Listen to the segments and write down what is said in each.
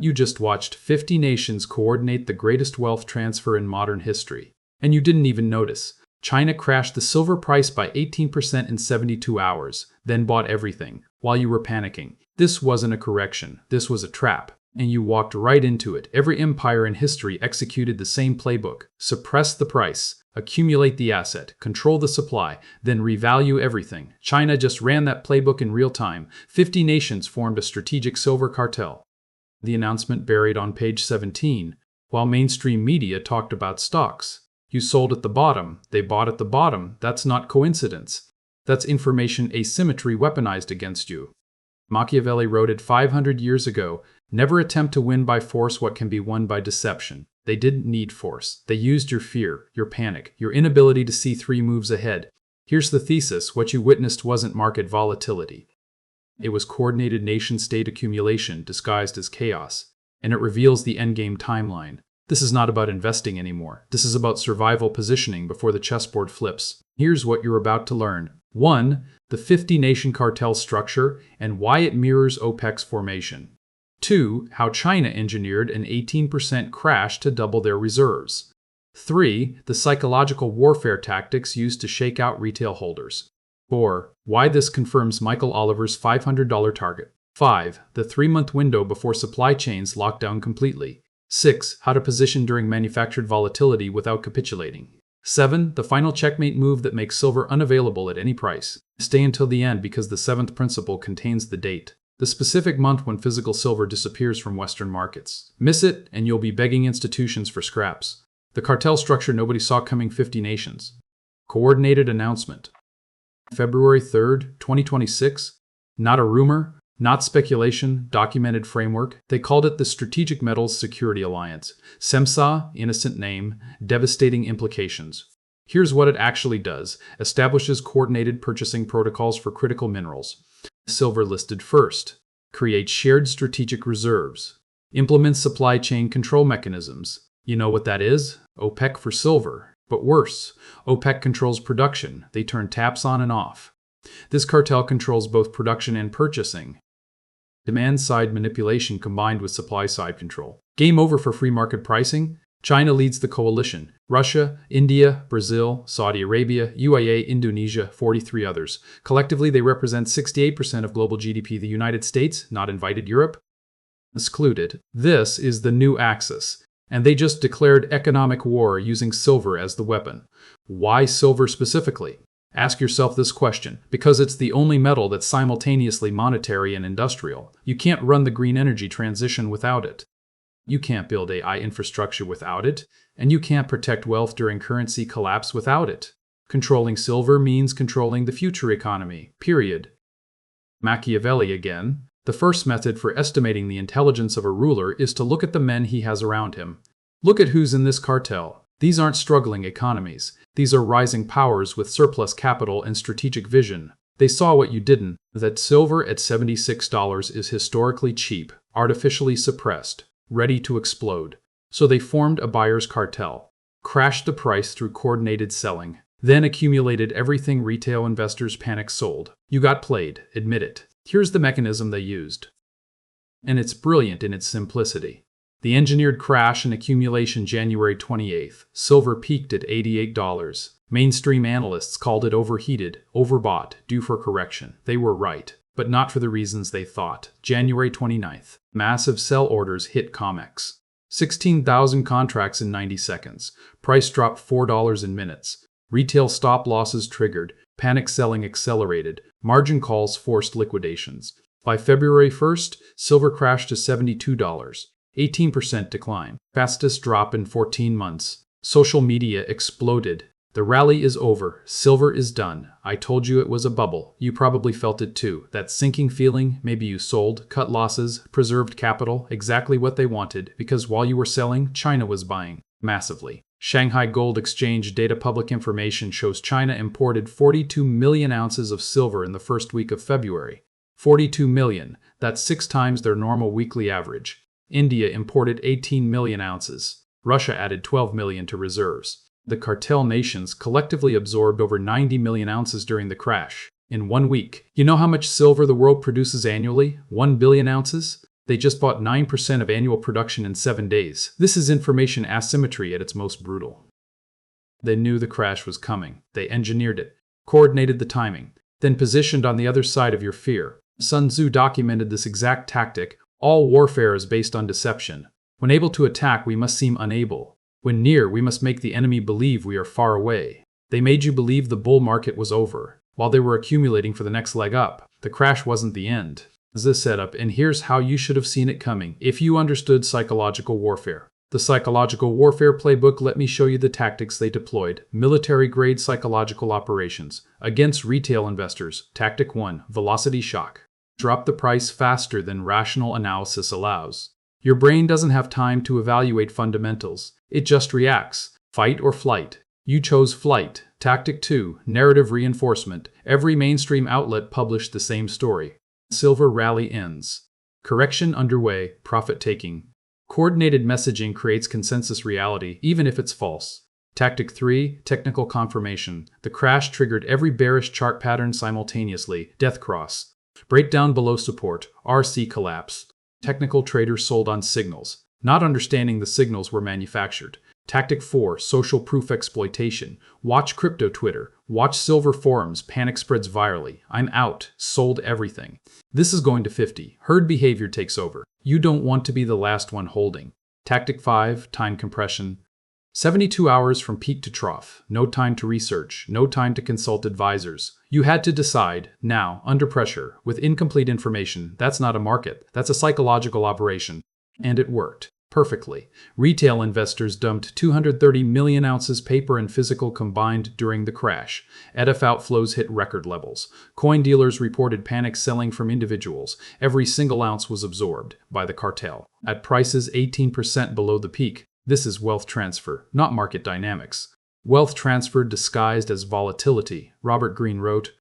You just watched 50 nations coordinate the greatest wealth transfer in modern history. And you didn't even notice. China crashed the silver price by 18% in 72 hours, then bought everything, while you were panicking. This wasn't a correction, this was a trap. And you walked right into it. Every empire in history executed the same playbook. Suppress the price, accumulate the asset, control the supply, then revalue everything. China just ran that playbook in real time. 50 nations formed a strategic silver cartel. The announcement buried on page 17, while mainstream media talked about stocks. You sold at the bottom, they bought at the bottom. That's not coincidence. That's information asymmetry weaponized against you. Machiavelli wrote it 500 years ago, never attempt to win by force what can be won by deception. They didn't need force. They used your fear, your panic, your inability to see 3 moves ahead. Here's the thesis: what you witnessed wasn't market volatility. It was coordinated nation-state accumulation disguised as chaos, and it reveals the endgame timeline. This is not about investing anymore. This is about survival positioning before the chessboard flips. Here's what you're about to learn. 1. The 50-nation cartel structure and why it mirrors OPEC's formation. 2. How China engineered an 18% crash to double their reserves. 3. The psychological warfare tactics used to shake out retail holders. 4. Why this confirms Michael Oliver's $500 target. 5. The 3-month window before supply chains lock down completely. 6. How to position during manufactured volatility without capitulating. 7. The final checkmate move that makes silver unavailable at any price. Stay until the end because the 7th principle contains the date, the specific month when physical silver disappears from Western markets. Miss it, and you'll be begging institutions for scraps. The cartel structure nobody saw coming. 50 nations. Coordinated announcement. February 3rd, 2026. Not a rumor, not speculation, documented framework. They called it the Strategic Metals Security Alliance. SMSA, innocent name, devastating implications. Here's what it actually does. Establishes coordinated purchasing protocols for critical minerals. Silver listed first. Creates shared strategic reserves. Implements supply chain control mechanisms. You know what that is? OPEC for silver. But worse, OPEC controls production. They turn taps on and off. This cartel controls both production and purchasing. Demand-side manipulation combined with supply-side control. Game over for free market pricing. China leads the coalition. Russia, India, Brazil, Saudi Arabia, UAE, Indonesia, 43 others. Collectively, they represent 68% of global GDP. The United States, not invited. Europe, excluded. This is the new axis. And they just declared economic war using silver as the weapon. Why silver specifically? Ask yourself this question, because it's the only metal that's simultaneously monetary and industrial. You can't run the green energy transition without it. You can't build AI infrastructure without it, and you can't protect wealth during currency collapse without it. Controlling silver means controlling the future economy, period. Machiavelli again. The first method for estimating the intelligence of a ruler is to look at the men he has around him. Look at who's in this cartel. These aren't struggling economies. These are rising powers with surplus capital and strategic vision. They saw what you didn't, that silver at $76 is historically cheap, artificially suppressed, ready to explode. So they formed a buyer's cartel, crashed the price through coordinated selling, then accumulated everything retail investors panic sold. You got played, admit it. Here's the mechanism they used. And it's brilliant in its simplicity. The engineered crash and accumulation. January 28th. Silver peaked at $88. Mainstream analysts called it overheated, overbought, due for correction. They were right, but not for the reasons they thought. January 29th. Massive sell orders hit COMEX. 16,000 contracts in 90 seconds. Price dropped $4 in minutes. Retail stop losses triggered. Panic selling accelerated. Margin calls forced liquidations. By February 1st, silver crashed to $72. 18% decline. Fastest drop in 14 months. Social media exploded. The rally is over. Silver is done. I told you it was a bubble. You probably felt it too. That sinking feeling. Maybe you sold, cut losses, preserved capital, exactly what they wanted, because while you were selling, China was buying. Massively. Shanghai Gold Exchange data. Public information shows China imported 42 million ounces of silver in the first week of February. 42 million. That's 6 times their normal weekly average. India imported 18 million ounces. Russia added 12 million to reserves. The cartel nations collectively absorbed over 90 million ounces during the crash. In 1 week. You know how much silver the world produces annually? 1 billion ounces? They just bought 9% of annual production in 7 days. This is information asymmetry at its most brutal. They knew the crash was coming. They engineered it, coordinated the timing, then positioned on the other side of your fear. Sun Tzu documented this exact tactic. All warfare is based on deception. When able to attack, we must seem unable. When near, we must make the enemy believe we are far away. They made you believe the bull market was over, while they were accumulating for the next leg up. The crash wasn't the end. This is a setup, and here's how you should have seen it coming if you understood psychological warfare. The psychological warfare playbook, let me show you the tactics they deployed. Military-grade psychological operations against retail investors. Tactic 1, velocity shock. Drop the price faster than rational analysis allows. Your brain doesn't have time to evaluate fundamentals. It just reacts. Fight or flight. You chose flight. Tactic 2, narrative reinforcement. Every mainstream outlet published the same story. Silver rally ends. Correction underway. Profit taking. Coordinated messaging creates consensus reality, even if it's false. Tactic 3, technical confirmation. The crash triggered every bearish chart pattern simultaneously. Death cross. Breakdown below support. RC collapse. Technical traders sold on signals, not understanding the signals were manufactured. Tactic 4, social proof exploitation. Watch crypto Twitter. Watch silver forums. Panic spreads virally. I'm out. Sold everything. This is going to 50. Herd behavior takes over. You don't want to be the last one holding. Tactic 5, time compression. 72 hours from peak to trough. No time to research. No time to consult advisors. You had to decide, now, under pressure, with incomplete information. That's not a market. That's a psychological operation. And it worked. Perfectly. Retail investors dumped 230 million ounces paper and physical combined during the crash. ETF outflows hit record levels. Coin dealers reported panic selling from individuals. Every single ounce was absorbed by the cartel. At prices 18% below the peak. This is wealth transfer, not market dynamics. Wealth transfer disguised as volatility. Robert Greene wrote,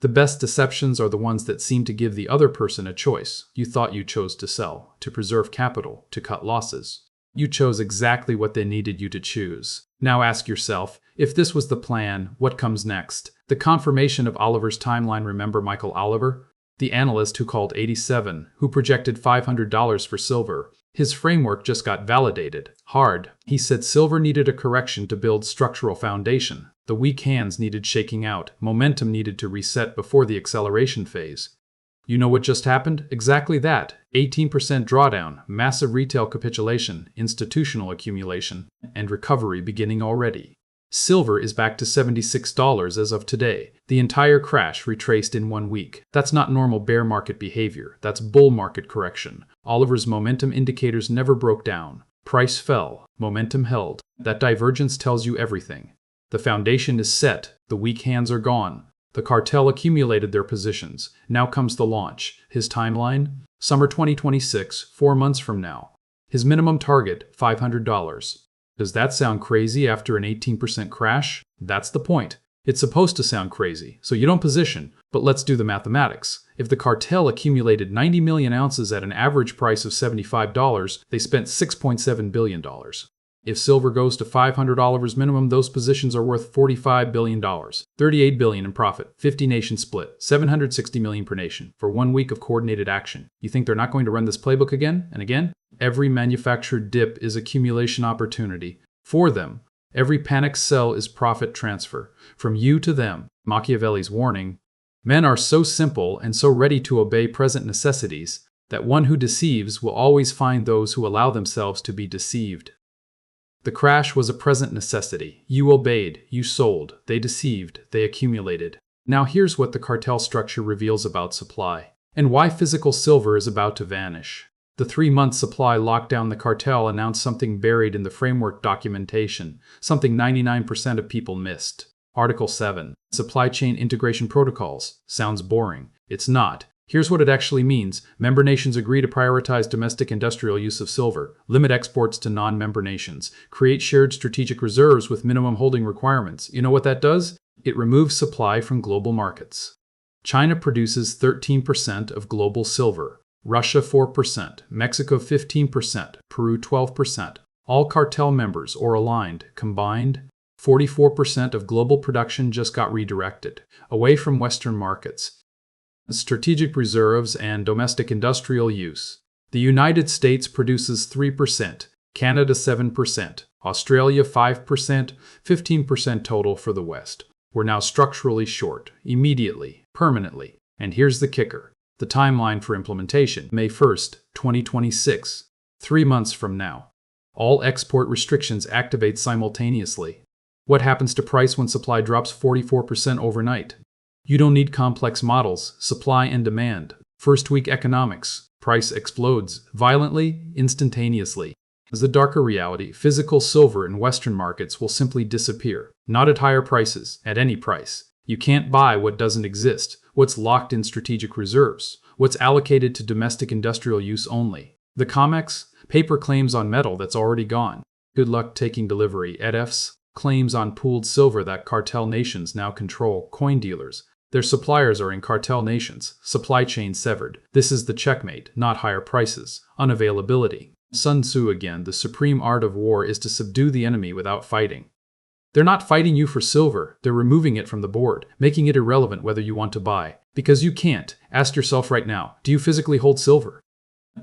"The best deceptions are the ones that seem to give the other person a choice. You thought you chose to sell, to preserve capital, to cut losses. You chose exactly what they needed you to choose. Now ask yourself, if this was the plan, what comes next?" The confirmation of Oliver's timeline. Remember Michael Oliver? The analyst who called 87, who projected $500 for silver. His framework just got validated. Hard. He said silver needed a correction to build structural foundation. The weak hands needed shaking out. Momentum needed to reset before the acceleration phase. You know what just happened? Exactly that. 18% drawdown, massive retail capitulation, institutional accumulation, and recovery beginning already. Silver is back to $76 as of today. The entire crash retraced in 1 week. That's not normal bear market behavior. That's bull market correction. Oliver's momentum indicators never broke down. Price fell. Momentum held. That divergence tells you everything. The foundation is set. The weak hands are gone. The cartel accumulated their positions. Now comes the launch. His timeline? Summer 2026, 4 months from now. His minimum target, $500. Does that sound crazy after an 18% crash? That's the point. It's supposed to sound crazy, so you don't position, but let's do the mathematics. If the cartel accumulated 90 million ounces at an average price of $75, they spent $6.7 billion. If silver goes to $500 minimum, those positions are worth $45 billion, $38 billion in profit, 50 nations split, $760 million per nation for 1 week of coordinated action. You think they're not going to run this playbook again and again? Every manufactured dip is accumulation opportunity. For them, every panic sell is profit transfer. From you to them. Machiavelli's warning. Men are so simple and so ready to obey present necessities that one who deceives will always find those who allow themselves to be deceived. The crash was a present necessity. You obeyed, you sold, they deceived, they accumulated. Now here's what the cartel structure reveals about supply, and why physical silver is about to vanish. The 3-month supply lockdown. The cartel announced something buried in the framework documentation, something 99% of people missed. Article 7. Supply Chain Integration Protocols. Sounds boring. It's not. Here's what it actually means. Member nations agree to prioritize domestic industrial use of silver, limit exports to non-member nations, create shared strategic reserves with minimum holding requirements. You know what that does? It removes supply from global markets. China produces 13% of global silver, Russia 4%, Mexico 15%, Peru 12%. All cartel members or aligned, combined, 44% of global production just got redirected away from Western markets. Strategic reserves and domestic industrial use. The United States produces 3%, Canada 7%, Australia 5%, 15% total for the West. We're now structurally short, immediately, permanently. And here's the kicker. The timeline for implementation, May 1st, 2026, 3 months from now. All export restrictions activate simultaneously. What happens to price when supply drops 44% overnight? You don't need complex models, supply and demand. First week economics, price explodes, violently, instantaneously. As the darker reality, physical silver in Western markets will simply disappear. Not at higher prices, at any price. You can't buy what doesn't exist, what's locked in strategic reserves, what's allocated to domestic industrial use only. The COMEX, paper claims on metal that's already gone. Good luck taking delivery. ETFs, claims on pooled silver that cartel nations now control. Coin dealers, their suppliers are in cartel nations, supply chain severed. This is the checkmate, not higher prices. Unavailability. Sun Tzu again, the supreme art of war is to subdue the enemy without fighting. They're not fighting you for silver, they're removing it from the board, making it irrelevant whether you want to buy. Because you can't. Ask yourself right now, do you physically hold silver?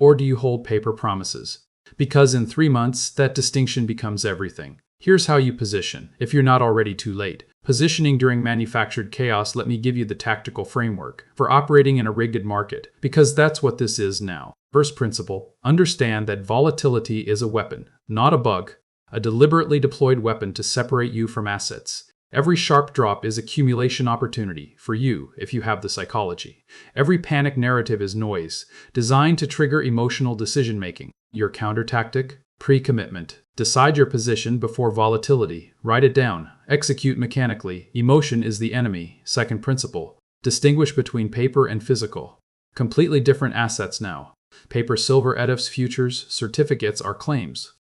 Or do you hold paper promises? Because in 3 months, that distinction becomes everything. Here's how you position, if you're not already too late. Positioning during manufactured chaos. Let me give you the tactical framework for operating in a rigged market, because that's what this is now. First principle, understand that volatility is a weapon, not a bug, a deliberately deployed weapon to separate you from assets. Every sharp drop is accumulation opportunity for you if you have the psychology. Every panic narrative is noise, designed to trigger emotional decision-making. Your counter tactic? Pre-commitment. Decide your position before volatility. Write it down. Execute mechanically. Emotion is the enemy. Second principle. Distinguish between paper and physical. Completely different assets now. Paper, silver, ETFs, futures, certificates are claims.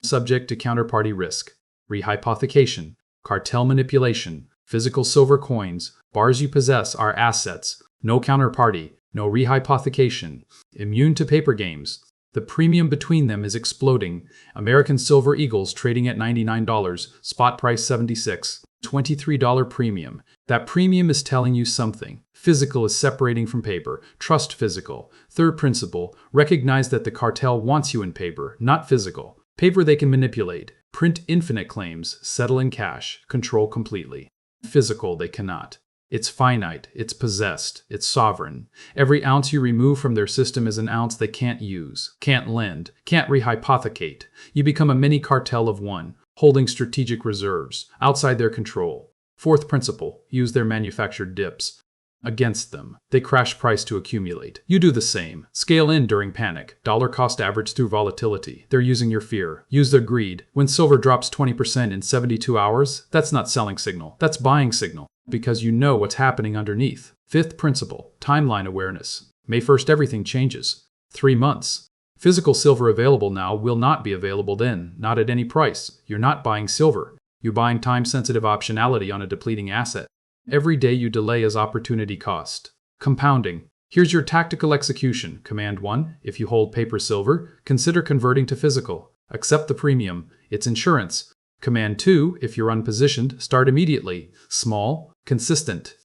Subject to counterparty risk. Rehypothecation. Cartel manipulation. Physical silver coins. Bars you possess are assets. No counterparty. No rehypothecation. Immune to paper games. The premium between them is exploding. American Silver Eagles trading at $99, spot price $76, $23 premium. That premium is telling you something. Physical is separating from paper. Trust physical. Third principle, recognize that the cartel wants you in paper, not physical. Paper they can manipulate, print infinite claims, settle in cash, control completely. Physical they cannot. It's finite, it's possessed, it's sovereign. Every ounce you remove from their system is an ounce they can't use, can't lend, can't rehypothecate. You become a mini cartel of one, holding strategic reserves, outside their control. Fourth principle, use their manufactured dips. Against them, they crash price to accumulate. You do the same. Scale in during panic. Dollar cost average through volatility. They're using your fear. Use their greed. When silver drops 20% in 72 hours, that's not selling signal. That's buying signal. Because you know what's happening underneath. Fifth principle, timeline awareness. May 1st, everything changes. 3 months. Physical silver available now will not be available then, not at any price. You're not buying silver. You're buying time-sensitive optionality on a depleting asset. Every day you delay is opportunity cost. Compounding. Here's your tactical execution. Command 1. If you hold paper silver, consider converting to physical. Accept the premium. It's insurance. Command 2. If you're unpositioned, start immediately. Small, consistent.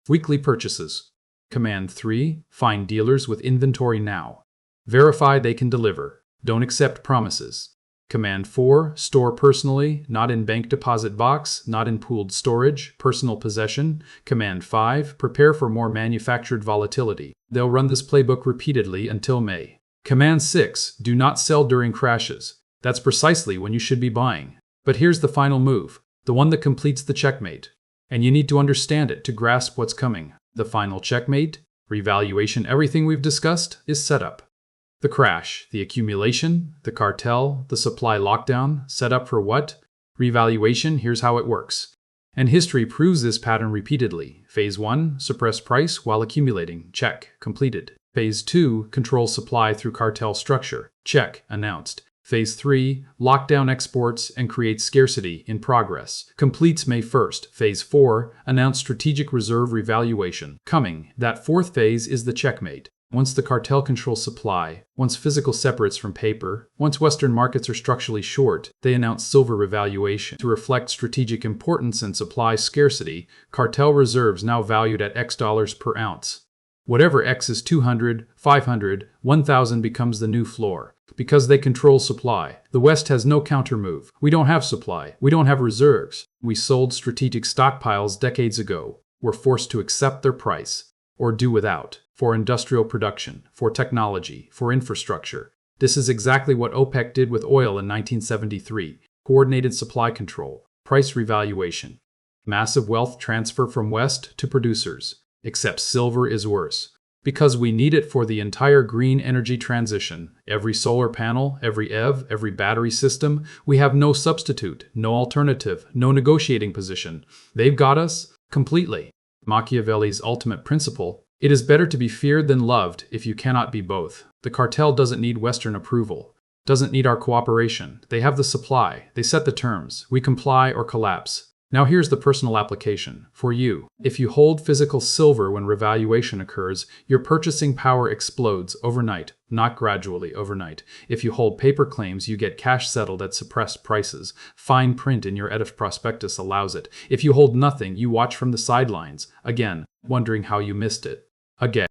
Weekly purchases. Command 3. Find dealers with inventory now. Verify they can deliver. Don't accept promises. Command 4. Store personally, not in bank deposit box, not in pooled storage, personal possession. Command 5. Prepare for more manufactured volatility. They'll run this playbook repeatedly until May. Command 6. Do not sell during crashes. That's precisely when you should be buying. But here's the final move, the one that completes the checkmate. And you need to understand it to grasp what's coming. The final checkmate, revaluation, everything we've discussed, is set up. The crash, the accumulation, the cartel, the supply lockdown, set up for what? Revaluation, here's how it works. And history proves this pattern repeatedly. Phase 1, suppress price while accumulating. Check, completed. Phase 2, control supply through cartel structure. Check, announced. Phase 3, lock down exports and create scarcity in progress. Completes May 1st. Phase 4, announce strategic reserve revaluation. Coming. That fourth phase is the checkmate. Once the cartel controls supply, once physical separates from paper, once Western markets are structurally short, they announce silver revaluation. To reflect strategic importance and supply scarcity, cartel reserves now valued at X dollars per ounce. Whatever X is 200, 500, 1000 becomes the new floor. Because they control supply. The West has no countermove. We don't have supply. We don't have reserves. We sold strategic stockpiles decades ago. We're forced to accept their price. Or do without. For industrial production, for technology, for infrastructure. This is exactly what OPEC did with oil in 1973. Coordinated supply control. Price revaluation. Massive wealth transfer from West to producers. Except silver is worse. Because we need it for the entire green energy transition. Every solar panel, every EV, every battery system, we have no substitute, no alternative, no negotiating position. They've got us completely. Machiavelli's ultimate principle: it is better to be feared than loved if you cannot be both. The cartel doesn't need Western approval, doesn't need our cooperation. They have the supply, they set the terms, we comply or collapse. Now here's the personal application. For you, if you hold physical silver when revaluation occurs, your purchasing power explodes overnight, not gradually overnight. If you hold paper claims, you get cash settled at suppressed prices. Fine print in your EDIF prospectus allows it. If you hold nothing, you watch from the sidelines, again, wondering how you missed it. Again.